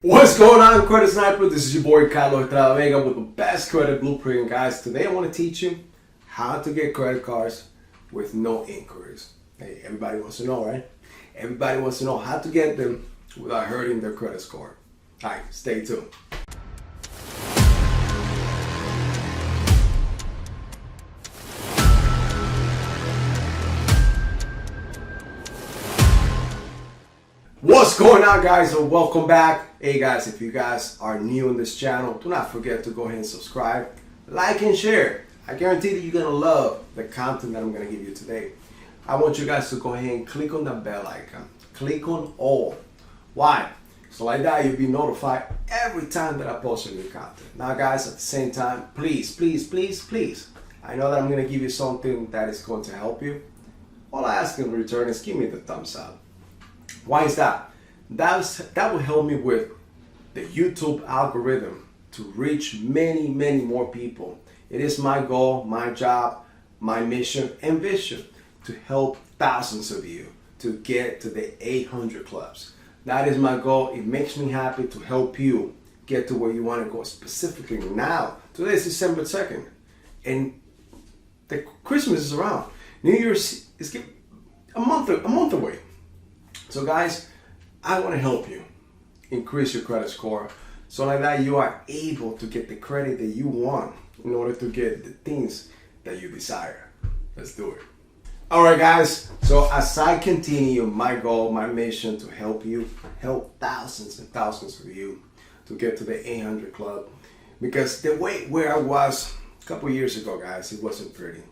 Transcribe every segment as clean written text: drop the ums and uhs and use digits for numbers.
What's going on, Credit Sniper? This is your boy Carlos Vega with the best credit blueprint. Guys, today I want to teach you how to get credit cards with no inquiries. Hey, everybody wants to know, right? Everybody wants to know how to get them without hurting their credit score. All right, stay tuned. What's going on, guys, and welcome back. Hey guys, if you guys are new in this channel, do not forget to go ahead and subscribe, like, and share. I guarantee that you're gonna love the content that I'm gonna give you today. I want you guys to go ahead and click on the bell icon. Click on all. Why? So like that you'll be notified every time that I post a new content. Now guys, at the same time, please, I know that I'm gonna give you something that is going to help you. All I ask in return is give me the thumbs up. Why is that? That will help me with the YouTube algorithm to reach many more people. It is my goal, my job, my mission and vision to help thousands of you to get to the 800 clubs. That is my goal. It makes me happy to help you get to where you want to go. Specifically now, today is December 2nd and the Christmas is around. New Year's is a month away. So guys, I want to help you increase your credit score so like that you are able to get the credit that you want in order to get the things that you desire. Let's do it. All right guys, so as I continue my goal, my mission to help you, help thousands and thousands of you to get to the 800 club, because the way where I was a couple years ago, guys, it wasn't pretty.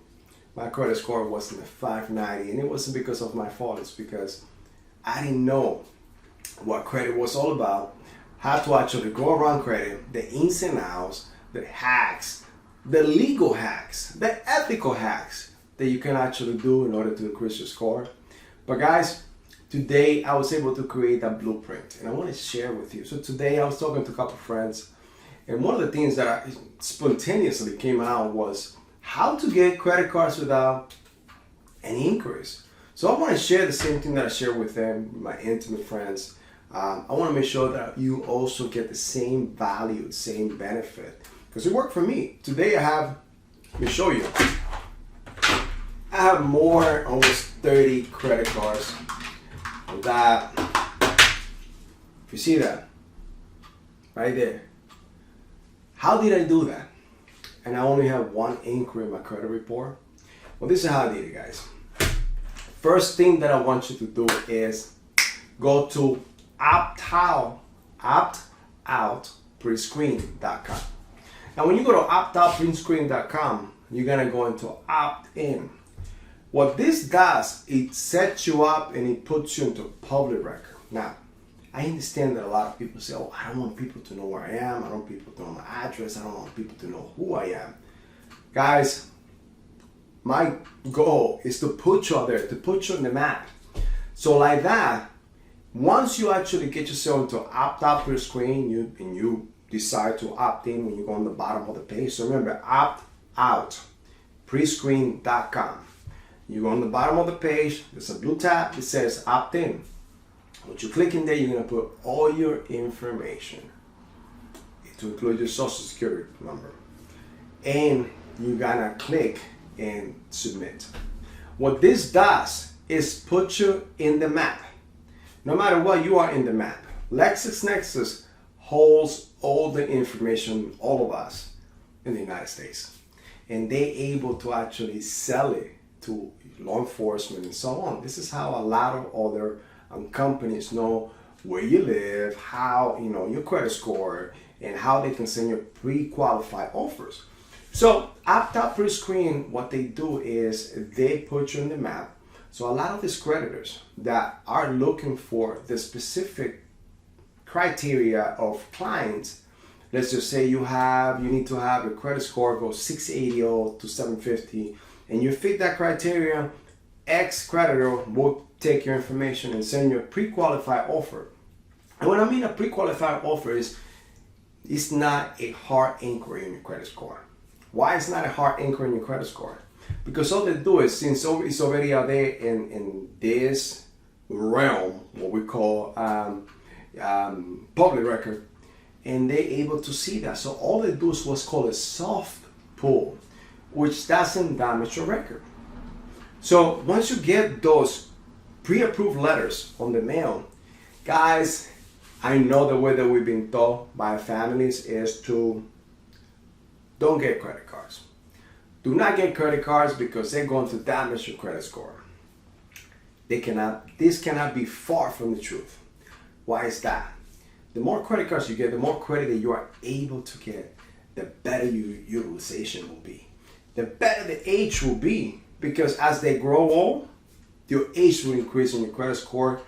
My credit score wasn't a 590, and it wasn't because of my fault. It's because I didn't know what credit was all about, how to actually go around credit, the ins and outs, the hacks, the legal hacks, the ethical hacks that you can actually do in order to increase your score. But guys, today I was able to create a blueprint and I want to share with you. So today I was talking to a couple of friends, and one of the things that spontaneously came out was how to get credit cards without any inquiries. So I want to share the same thing that I share with them, my intimate friends. I want to make sure that you also get the same value, same benefit, because it worked for me. Today I have, let me show you. I have almost 30 credit cards. That, if you see that, right there. How did I do that? And I only have one inquiry in my credit report. Well, this is how I did it, guys. First thing that I want you to do is go to optoutprescreen.com. Now when you go to optoutprescreen.com, you're gonna go into opt-in. What this does, it sets you up and it puts you into public record. Now, I understand that a lot of people say, oh, I don't want people to know where I am, I don't want people to know my address, I don't want people to know who I am. Guys, my goal is to put you out there, to put you on the map. So like that, once you actually get yourself into opt out per screen, you decide to opt in when you go on the bottom of the page. So remember, opt out prescreen.com. You go on the bottom of the page, there's a blue tab that says opt in. Once you click in there, you're gonna put all your information, to include your social security number, and you're gonna click and submit. What this does is put you in the map. No matter what, you are in the map. LexisNexis holds all the information, all of us in the United States, and they're able to actually sell it to law enforcement and so on. This is how a lot of other companies know where you live, how your credit score, and how they can send you pre-qualified offers. So opt-out pre-screen, what they do is they put you on the map. So a lot of these creditors that are looking for the specific criteria of clients, let's just say you need to have a credit score go 680 to 750, and you fit that criteria, X creditor will take your information and send you a pre-qualified offer. And what I mean a pre-qualified offer is, it's not a hard inquiry in your credit score. Why is not a hard inquiry in your credit score? Because all they do is, since it's already out there in this realm, what we call public record, and they're able to see that. So all they do is what's called a soft pull, which doesn't damage your record. So once you get those pre-approved letters on the mail, guys, I know the way that we've been taught by families is to don't get credit cards. Do not get credit cards because they're going to damage your credit score. This cannot be far from the truth. Why is that? The more credit cards you get, the more credit that you are able to get, the better your utilization will be. The better the age will be, because as they grow old, your age will increase on your credit score,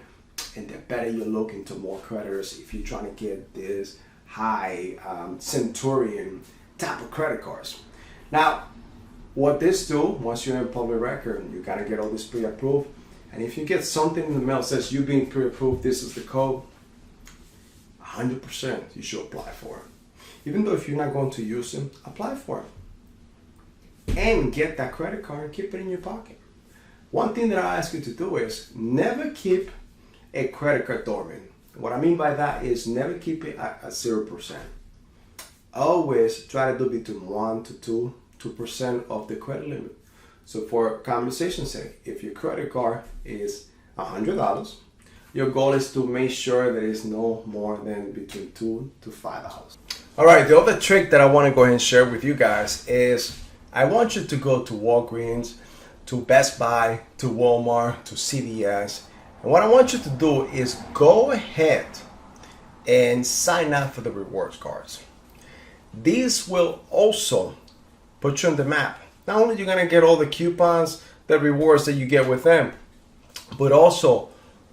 and the better you look into more creditors if you're trying to get this high centurion type of credit cards. Now, what this do, once you're in public record, you gotta get all this pre-approved, and if you get something in the mail that says you've been pre-approved, this is the code, 100% you should apply for it. Even though if you're not going to use them, apply for it. And get that credit card and keep it in your pocket. One thing that I ask you to do is never keep a credit card dormant. What I mean by that is never keep it at 0%. Always try to do between 1 to 2% of the credit limit. So for conversation's sake, if your credit card is $100, your goal is to make sure that it's no more than between $2 to $5. All right, the other trick that I want to go ahead and share with you guys is I want you to go to Walgreens, to Best Buy, to Walmart, to CVS. And what I want you to do is go ahead and sign up for the rewards cards. These will also put you on the map. Not only you're gonna get all the coupons, the rewards that you get with them, but also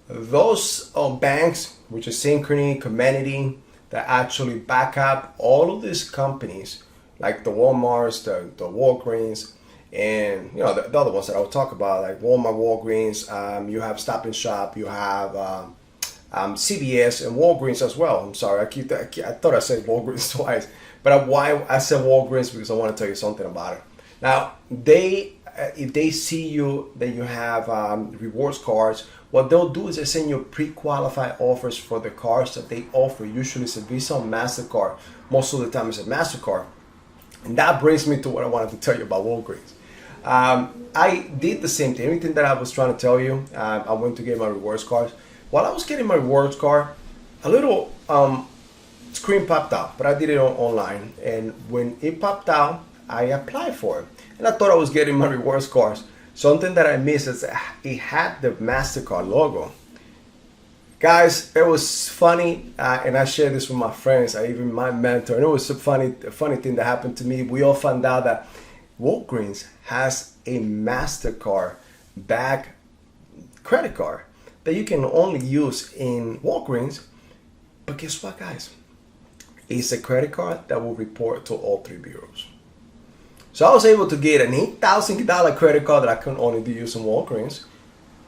those banks, which is Synchrony, Comenity, that actually back up all of these companies, like the Walmarts, the Walgreens, and you know the other ones that I'll talk about, like Walmart, Walgreens. You have Stop and Shop, you have CVS and Walgreens as well. I'm sorry, I thought I said Walgreens twice, but why I said Walgreens because I want to tell you something about it. Now, if they see you that you have rewards cards, what they'll do is they send you pre-qualified offers for the cards that they offer. Usually it's a Visa or MasterCard. Most of the time it's a MasterCard. And that brings me to what I wanted to tell you about Walgreens. I did the same thing. Everything that I was trying to tell you, I went to get my rewards cards. While I was getting my rewards card, a little screen popped out, but I did it online. And when it popped out, I applied for it. And I thought I was getting my rewards cards. Something that I missed is it had the MasterCard logo. Guys, it was funny, and I shared this with my friends, even my mentor, and it was a funny thing that happened to me. We all found out that Walgreens has a MasterCard back credit card that you can only use in Walgreens. But guess what, guys? It's a credit card that will report to all three bureaus. So I was able to get an $8,000 credit card that I could only use in Walgreens.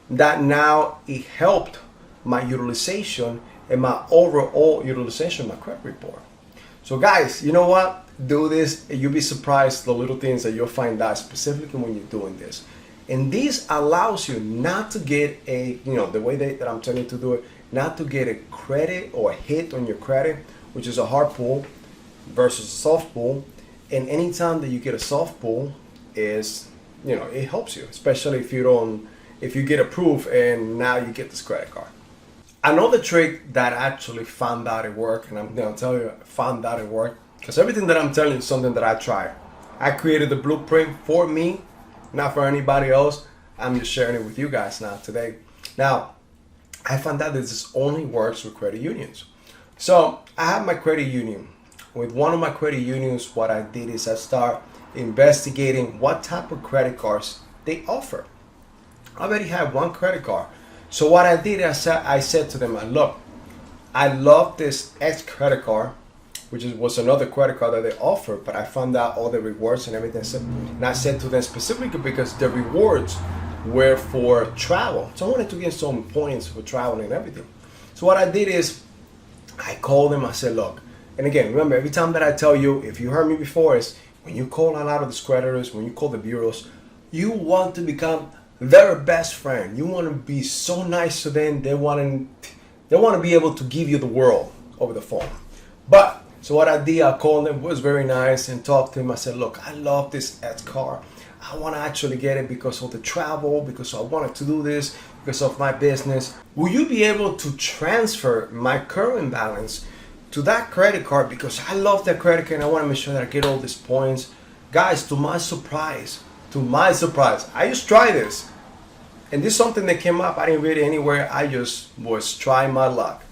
That now it helped my utilization and my overall utilization, my credit report. So guys, you know what? Do this and you'll be surprised the little things that you'll find out specifically when you're doing this. And this allows you not to get a, the way that I'm telling you to do it, not to get a credit or a hit on your credit, which is a hard pull versus a soft pull. And anytime that you get a soft pull is, it helps you, especially if you get approved and now you get this credit card. Another trick that I actually found out it worked, and I'm gonna tell you, found out it worked, because everything that I'm telling you is something that I tried. I created the blueprint for me, not for anybody else. I'm just sharing it with you guys now today. Now, I found out that this only works with credit unions. So I have my credit union. With one of my credit unions, what I did is I start investigating what type of credit cards they offer. I already have one credit card. So what I did, I said to them, look, I love this X credit card, which was another credit card that they offer, but I found out all the rewards and everything. And I said to them specifically because the rewards were for travel. So I wanted to get some points for travel and everything. So what I did is I called them, I said, look, and again, remember, every time that I tell you, if you heard me before, is when you call a lot of these creditors, when you call the bureaus, you want to become their best friend. You want to be so nice to them. They want They want to be able to give you the world over the phone. But, so what I did, I called him, was very nice, and talked to him. I said, look, I love this X car. I want to actually get it because of the travel, because I wanted to do this, because of my business. Will you be able to transfer my current balance to that credit card? Because I love that credit card and I want to make sure that I get all these points. Guys, to my surprise, I just tried this. And this is something that came up. I didn't read it anywhere. I just was trying my luck.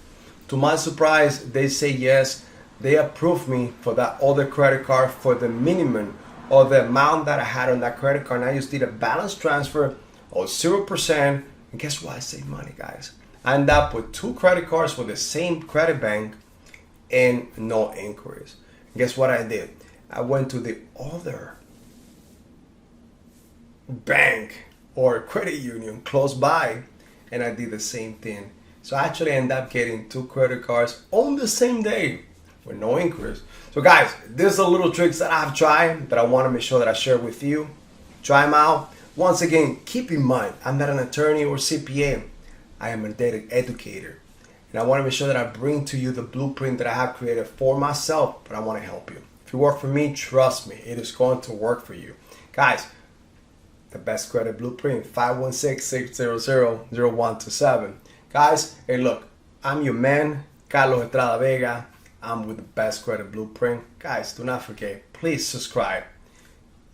To my surprise, they say yes. They approved me for that other credit card for the minimum or the amount that I had on that credit card. And I just did a balance transfer of 0%. And guess what? I saved money, guys. I ended up with 2 credit cards for the same credit bank and no inquiries. And guess what I did? I went to the other bank or credit union close by and I did the same thing. So I actually ended up getting 2 credit cards on the same day with no inquiries. So guys, these are little tricks that I've tried that I want to make sure that I share with you. Try them out. Once again, keep in mind, I'm not an attorney or CPA. I am a data educator. And I want to make sure that I bring to you the blueprint that I have created for myself, but I want to help you. If you work for me, trust me, it is going to work for you. Guys, the best credit blueprint, 516-600-0127. Guys, hey look, I'm your man, Carlos Estrada Vega. I'm with the best credit blueprint. Guys, do not forget, please subscribe,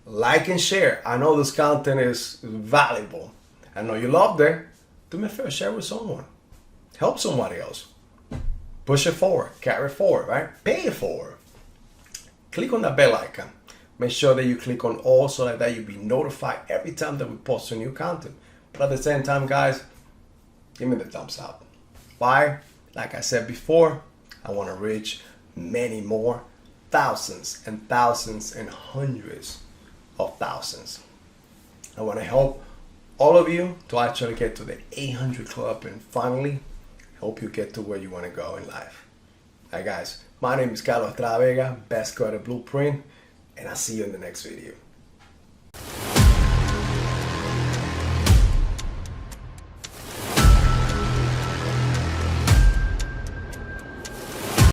like and share. I know this content is valuable. I know you loved it. Do me a favor, share with someone. Help somebody else. Push it forward, carry it forward, right? Pay it forward. Click on that bell icon. Make sure that you click on all so that you'll be notified every time that we post a new content. But at the same time, guys, give me the thumbs up. Why? Like I said before, I want to reach many more, thousands and thousands and hundreds of thousands. I want to help all of you to actually get to the 800 club and finally help you get to where you want to go in life. All right, guys, my name is Carlos Estrada Vega, Best Credit Blueprint, and I'll see you in the next video.